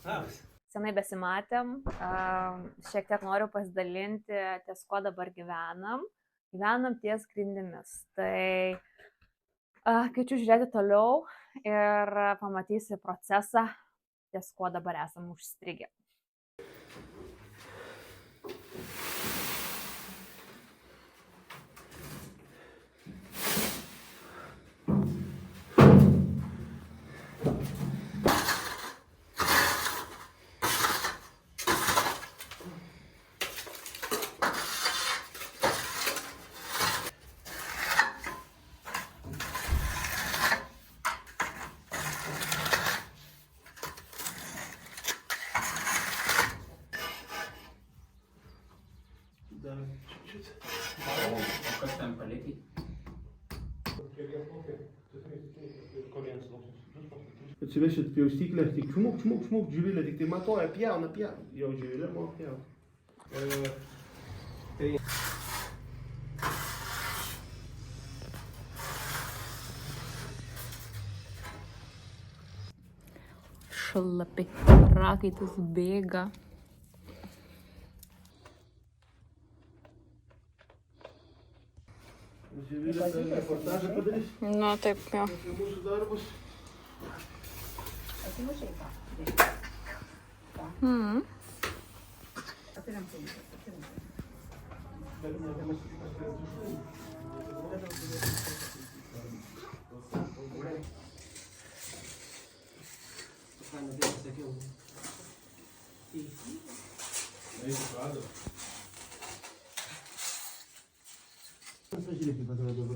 Senai besimatėm, šiek tiek noriu pasidalinti, ties ko dabar gyvenam. Gyvenam ties grindimis. Tai kviečiu žiūrėti toliau ir pamatysi procesą, ties ko dabar esam užstrigę. O kas ten palikai? Atsivešit pjaustyklę, tik šmuk, Živilė, tik tai matoja, pjauna. Jau Živilė moka pjauna. Šlapi, prakaitas bėga. Živilė, reportažą padarys. Nu, taip, jo. Apie mūsų darbus.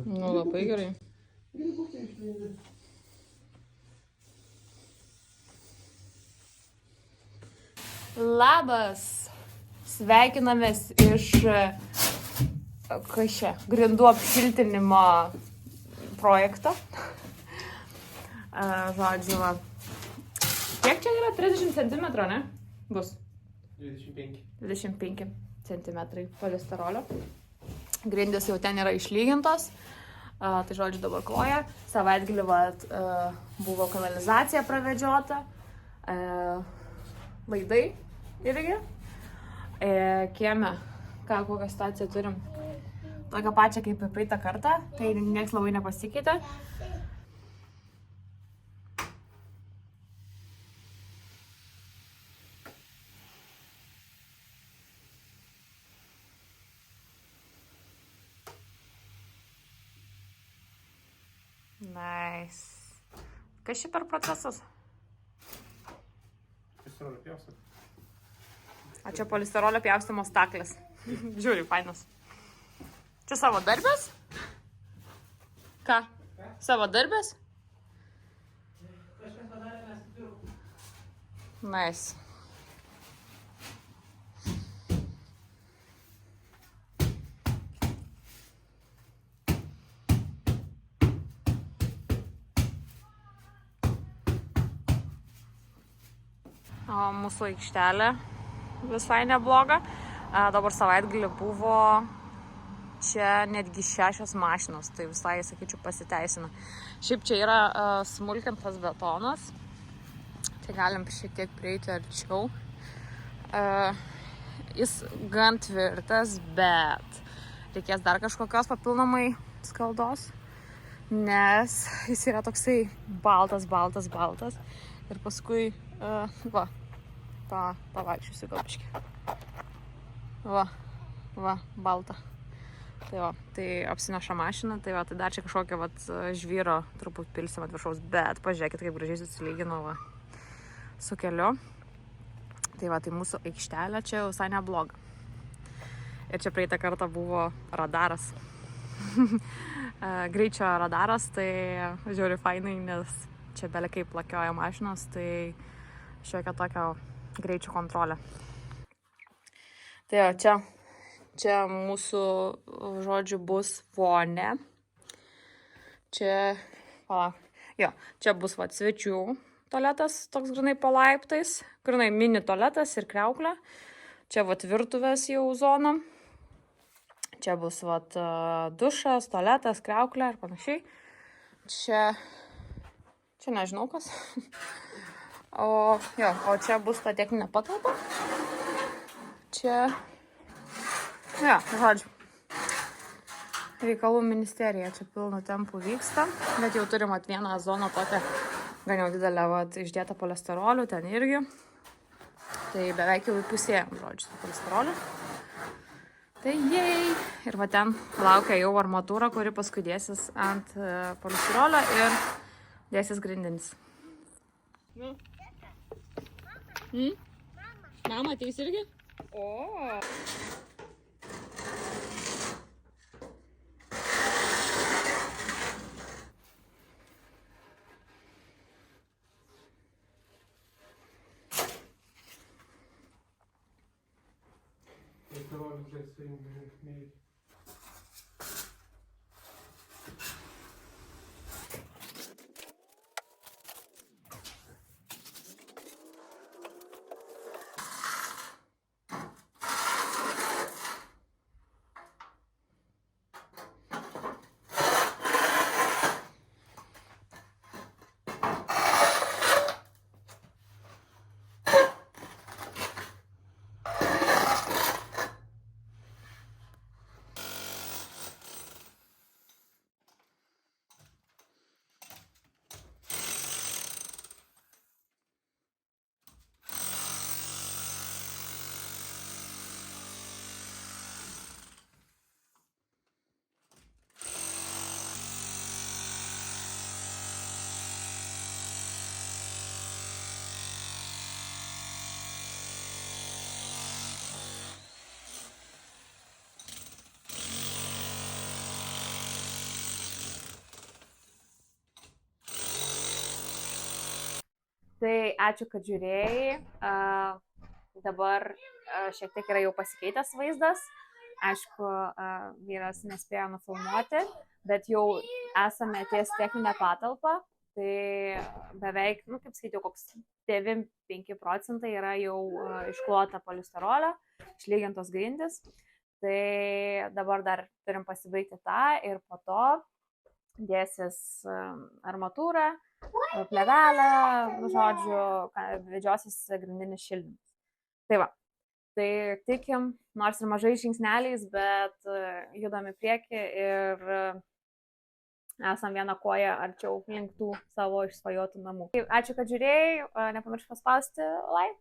Nu, labai gerai. Labas! Sveikinamės iš grindų apšiltinimo projekto. Žodžiu, kiek čia yra? 30 cm, ne? Bus. 25 cm polisterolio. Grindys jau ten yra išlygintos. Tai žodžiu dabar kloja. Savaitgalį buvo kanalizacija pravedžiota. Laidai irgi. Kieme, kokią situaciją turim. Tokią pačią kaip ir praeitą kartą. Tai nieks labai nepasikeitė. Nice. Kas čia per procesas? Polisterolio pjaustymą. A čia polisterolio pjaustymo staklis. Žiūri, fainas. Čia savo darbės? Ką? Savo darbės? Kažkas padarė, mes pirkom. Nice. Mūsų aikštelė visai nebloga. Dabar savaitgalį buvo čia netgi 6 mašinos, tai visai, sakyčiau, pasiteisina. Šiaip čia yra smulkintas betonas. Tai galim šiek tiek prieiti arčiau. Jis gan tvirtas, bet reikės dar kažkokios papildomai skaldos, nes jis yra toksai baltas. Ir paskui pavaikščiusiu gal biškį. Balta. Tai apsineša mašiną, tai dar čia kažkokia žvyro truputį pilsim ant viršaus, bet pažiūrėkit, kaip gražiai susilygino su keliu. Tai mūsų aikštelė čia visai nebloga. Ir čia praeitą kartą buvo radaras. Greičio radaras, tai žiūri fainai, nes čia belekai plakioja mašinos, tai šiokia tokia greičio kontrolė. Tai čia mūsų, žodžiu, bus vonė. Čia bus svečių tualetas, toks grinai po laiptais, grinai mini tualetas ir kriauklė. Čia virtuvės jau zona. Čia bus dušas, tualetas, kriauklė ir panašiai. Čia nežinau kas. O čia bus ta techninė patalpa. Čia, žodžiu, reikalų ministerija čia pilnu tempu vyksta, bet jau turim vieną zoną tokią gan jau didelę išdėtą polesterolių, ten irgi. Tai beveik jau įpusėjom, žodžiu, polesterolių. Tai jei. Ir ten laukia jau armatūra, kuri paskui dėsis ant polisterolio ir dėsis grindinis. Mama ateis irgi? O. Tai ačiū, kad žiūrėjai. Dabar šiek tiek yra jau pasikeitęs vaizdas. Aišku, vyras nespėjo nufilmuoti, bet jau esame ties techninę patalpą. Tai beveik, kaip sakyčiau, koks 9-5% yra jau išklota polisterolio, išlygintos grindys. Tai dabar dar turim pasibaigti tą ir po to dėsis armatūra, plevelė, žodžiu, vedžiosis grindinis šildymas. Tai va, tai tikim, nors ir mažai žingsneliais, bet judam į priekį ir esam vieną koją arčiau link tų savo išsvajotų namų. Ačiū, kad žiūrėjai, nepamiršk paspausti like.